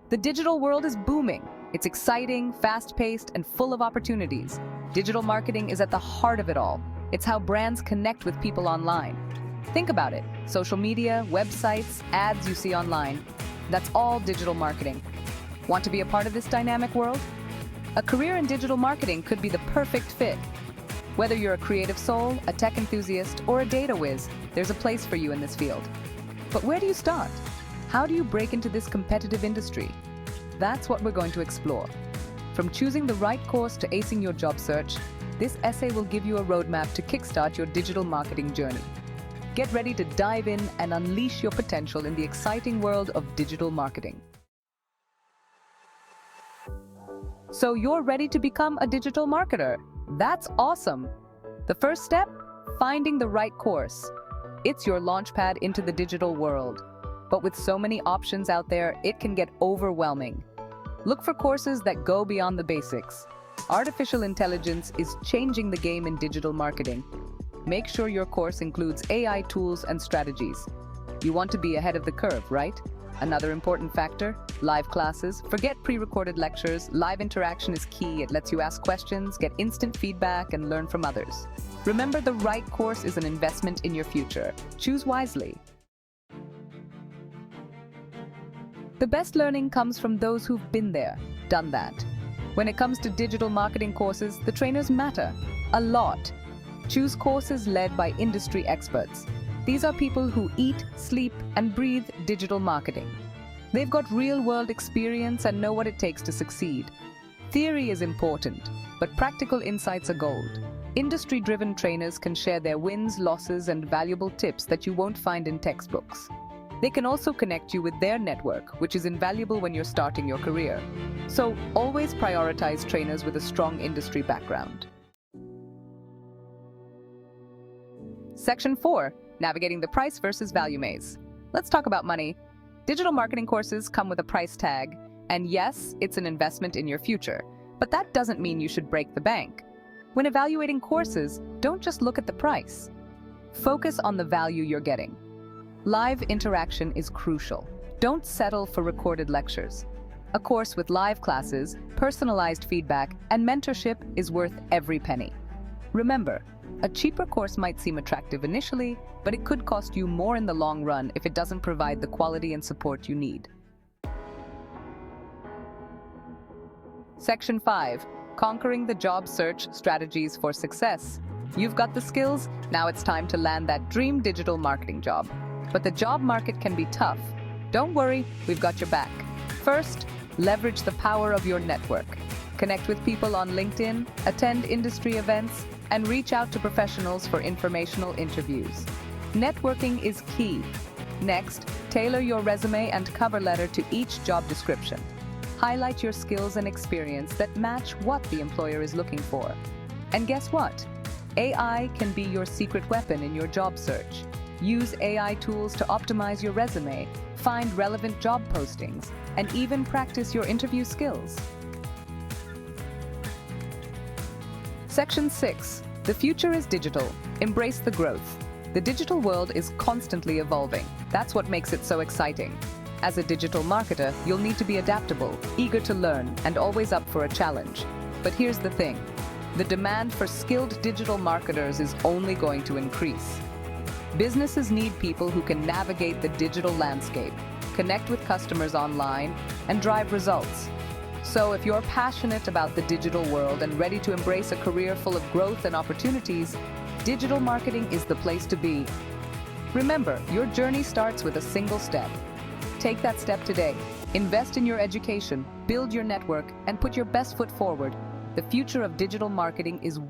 The digital world is booming. It's exciting, fast-paced, and full of opportunities. Digital marketing is at the heart of it all. It's how brands connect with people online. Think about it. Social media, websites, ads you see online. That's all digital marketing. Want to be a part of this dynamic world? A career in digital marketing could be the perfect fit. Whether you're a creative soul, a tech enthusiast, or a data whiz, there's a place for you in this field. But where do you start? How do you break into this competitive industry? That's what we're going to explore. From choosing the right course to acing your job search, this essay will give you a roadmap to kickstart your digital marketing journey. Get ready to dive in and unleash your potential in the exciting world of digital marketing. So you're ready to become a digital marketer. That's awesome. The first step? Finding the right course. It's your launchpad into the digital world. But with so many options out there, it can get overwhelming. Look for courses that go beyond the basics. Artificial intelligence is changing the game in digital marketing. Make sure your course includes AI tools and strategies. You want to be ahead of the curve, right? Another important factor, live classes. Forget pre-recorded lectures. Live interaction is key. It lets you ask questions, get instant feedback, and learn from others. Remember, the right course is an investment in your future. Choose wisely. The best learning comes from those who've been there, done that. When it comes to digital marketing courses, the trainers matter a lot. Choose courses led by industry experts. These are people who eat, sleep, and breathe digital marketing. They've got real-world experience and know what it takes to succeed. Theory is important, but practical insights are gold. Industry-driven trainers can share their wins, losses, and valuable tips that you won't find in textbooks. They can also connect you with their network, which is invaluable when you're starting your career. So always prioritize trainers with a strong industry background. Section 4. Navigating the price versus value maze. Let's talk about money. Digital marketing courses come with a price tag, and yes, it's an investment in your future, but that doesn't mean you should break the bank. When evaluating courses, don't just look at the price. Focus on the value you're getting. Live interaction is crucial. Don't settle for recorded lectures. A course with live classes, personalized feedback, and mentorship is worth every penny. Remember, a cheaper course might seem attractive initially, but it could cost you more in the long run if it doesn't provide the quality and support you need. Section 5. Conquering the job search strategies for success. You've got the skills, now it's time to land that dream digital marketing job. But the job market can be tough. Don't worry, we've got your back. First, leverage the power of your network. Connect with people on LinkedIn, attend industry events, and reach out to professionals for informational interviews. Networking is key. Next, tailor your resume and cover letter to each job description. Highlight your skills and experience that match what the employer is looking for. And guess what? AI can be your secret weapon in your job search. Use AI tools to optimize your resume, find relevant job postings, and even practice your interview skills. Section 6. The future is digital. Embrace the growth. The digital world is constantly evolving. That's what makes it so exciting. As a digital marketer, you'll need to be adaptable, eager to learn, and always up for a challenge. But here's the thing. The demand for skilled digital marketers is only going to increase. Businesses need people who can navigate the digital landscape, connect with customers online, and drive results. So if you're passionate about the digital world and ready to embrace a career full of growth and opportunities, digital marketing is the place to be. Remember, your journey starts with a single step. Take that step today. Invest in your education, build your network, and put your best foot forward. The future of digital marketing is